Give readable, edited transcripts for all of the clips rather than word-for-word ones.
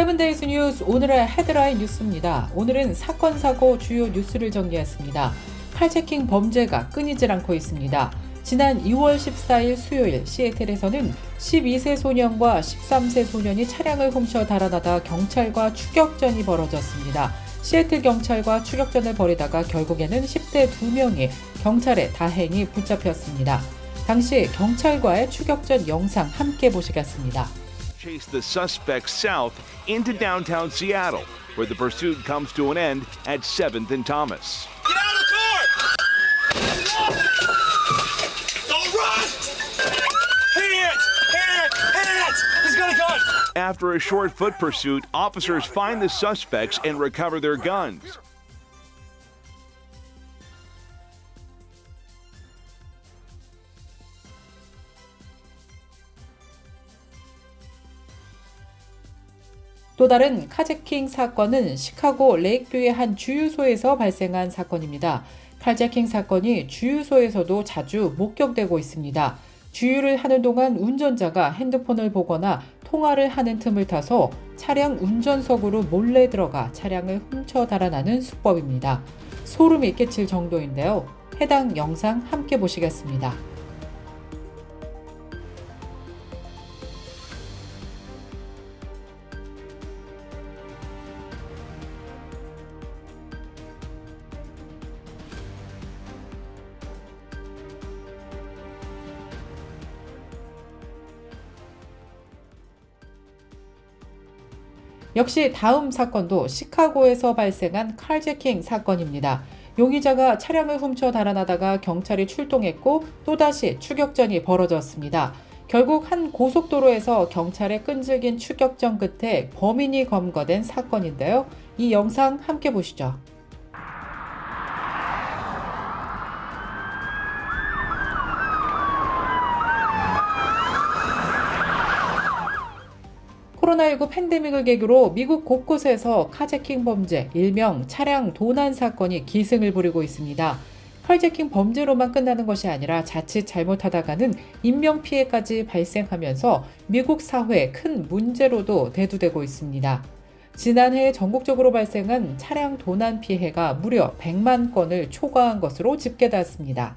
7데이즈 뉴스 오늘의 헤드라인 뉴스입니다. 오늘은 사건, 사고, 주요 뉴스를 정리했습니다. 카제킹 범죄가 끊이질 않고 있습니다. 지난 2월 14일 수요일 시애틀에서는 12세 소년과 13세 소년이 차량을 훔쳐 달아나다 경찰과 추격전이 벌어졌습니다. 시애틀 경찰과 추격전을 벌이다가 결국에는 10대 2명이 경찰에 다행히 붙잡혔습니다. 당시 경찰과의 추격전 영상 함께 보시겠습니다. Chase the suspects south into downtown Seattle, where the pursuit comes to an end at 7th and Thomas. Get out of the car! Don't run! Hands! He's got a gun! After a short foot pursuit, officers find the suspects and recover their guns. 또 다른 카제킹 사건은 시카고 레이크뷰의 한 주유소에서 발생한 사건입니다. 카제킹 사건이 주유소에서도 자주 목격되고 있습니다. 주유를 하는 동안 운전자가 핸드폰을 보거나 통화를 하는 틈을 타서 차량 운전석으로 몰래 들어가 차량을 훔쳐 달아나는 수법입니다. 소름이 끼칠 정도인데요. 해당 영상 함께 보시겠습니다. 역시 다음 사건도 시카고에서 발생한 카제킹 사건입니다. 용의자가 차량을 훔쳐 달아나다가 경찰이 출동했고 또다시 추격전이 벌어졌습니다. 결국 한 고속도로에서 경찰의 끈질긴 추격전 끝에 범인이 검거된 사건인데요. 이 영상 함께 보시죠. 코로나19 팬데믹을 계기로 미국 곳곳에서 카제킹 범죄, 일명 차량 도난 사건이 기승을 부리고 있습니다. 카제킹 범죄로만 끝나는 것이 아니라 자칫 잘못하다가는 인명피해까지 발생하면서 미국 사회에 큰 문제로도 대두되고 있습니다. 지난해 전국적으로 발생한 차량 도난 피해가 무려 100만 건을 초과한 것으로 집계됐습니다.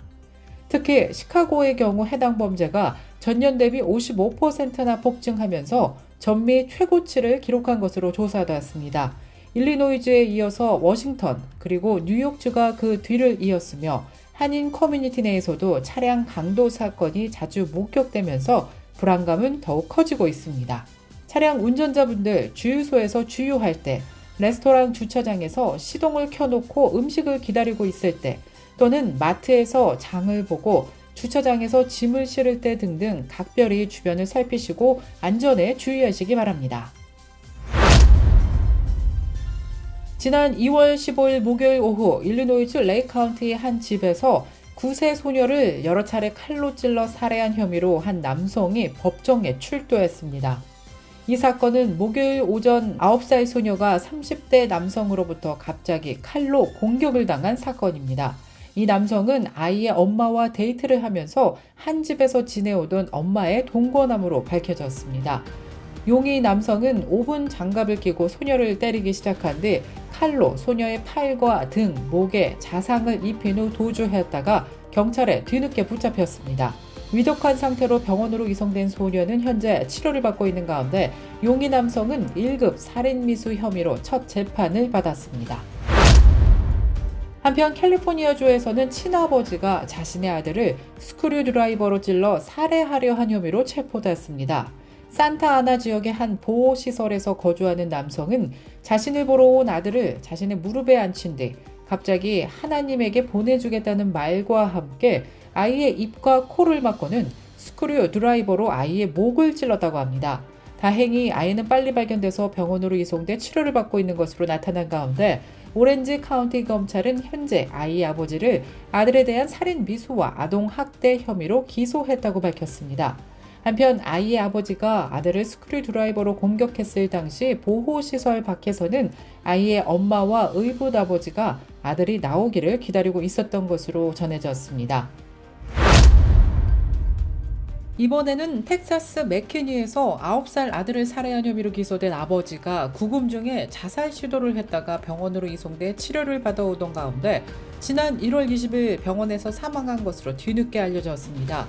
특히 시카고의 경우 해당 범죄가 전년 대비 55%나 폭증하면서 전미 최고치를 기록한 것으로 조사되었습니다. 일리노이주에 이어서 워싱턴 그리고 뉴욕주가 그 뒤를 이었으며 한인 커뮤니티 내에서도 차량 강도 사건이 자주 목격되면서 불안감은 더욱 커지고 있습니다. 차량 운전자분들 주유소에서 주유할 때, 레스토랑 주차장에서 시동을 켜놓고 음식을 기다리고 있을 때 또는 마트에서 장을 보고 주차장에서 짐을 실을 때 등등 각별히 주변을 살피시고 안전에 주의하시기 바랍니다. 지난 2월 15일 목요일 오후 일리노이주 레이크 카운티의 한 집에서 9세 소녀를 여러 차례 칼로 찔러 살해한 혐의로 한 남성이 법정에 출두했습니다. 이 사건은 목요일 오전 9살 소녀가 30대 남성으로부터 갑자기 칼로 공격을 당한 사건입니다. 이 남성은 아이의 엄마와 데이트를 하면서 한 집에서 지내오던 엄마의 동거남으로 밝혀졌습니다. 용의 남성은 오븐 장갑을 끼고 소녀를 때리기 시작한 뒤 칼로 소녀의 팔과 등, 목에 자상을 입힌 후 도주했다가 경찰에 뒤늦게 붙잡혔습니다. 위독한 상태로 병원으로 이송된 소녀는 현재 치료를 받고 있는 가운데 용의 남성은 1급 살인미수 혐의로 첫 재판을 받았습니다. 한편 캘리포니아주에서는 친아버지가 자신의 아들을 스크류 드라이버로 찔러 살해하려 한 혐의로 체포됐습니다. 산타아나 지역의 한 보호시설에서 거주하는 남성은 자신을 보러 온 아들을 자신의 무릎에 앉힌 뒤 갑자기 하나님에게 보내주겠다는 말과 함께 아이의 입과 코를 막고는 스크류 드라이버로 아이의 목을 찔렀다고 합니다. 다행히 아이는 빨리 발견돼서 병원으로 이송돼 치료를 받고 있는 것으로 나타난 가운데 오렌지 카운티 검찰은 현재 아이의 아버지를 아들에 대한 살인 미수와 아동 학대 혐의로 기소했다고 밝혔습니다. 한편 아이의 아버지가 아들을 스크류 드라이버로 공격했을 당시 보호시설 밖에서는 아이의 엄마와 의붓 아버지가 아들이 나오기를 기다리고 있었던 것으로 전해졌습니다. 이번에는 텍사스 맥키니에서 9살 아들을 살해한 혐의로 기소된 아버지가 구금 중에 자살 시도를 했다가 병원으로 이송돼 치료를 받아오던 가운데 지난 1월 20일 병원에서 사망한 것으로 뒤늦게 알려졌습니다.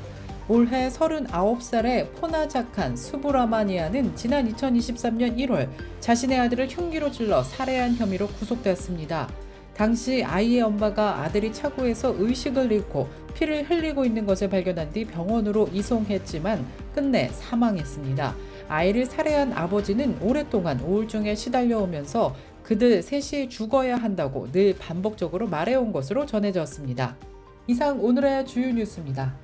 올해 39살의 포나자칸 수브라마니아는 지난 2023년 1월 자신의 아들을 흉기로 찔러 살해한 혐의로 구속되었습니다. 당시 아이의 엄마가 아들이 차고에서 의식을 잃고 피를 흘리고 있는 것을 발견한 뒤 병원으로 이송했지만 끝내 사망했습니다. 아이를 살해한 아버지는 오랫동안 우울증에 시달려오면서 그들 셋이 죽어야 한다고 늘 반복적으로 말해온 것으로 전해졌습니다. 이상 오늘의 주요 뉴스입니다.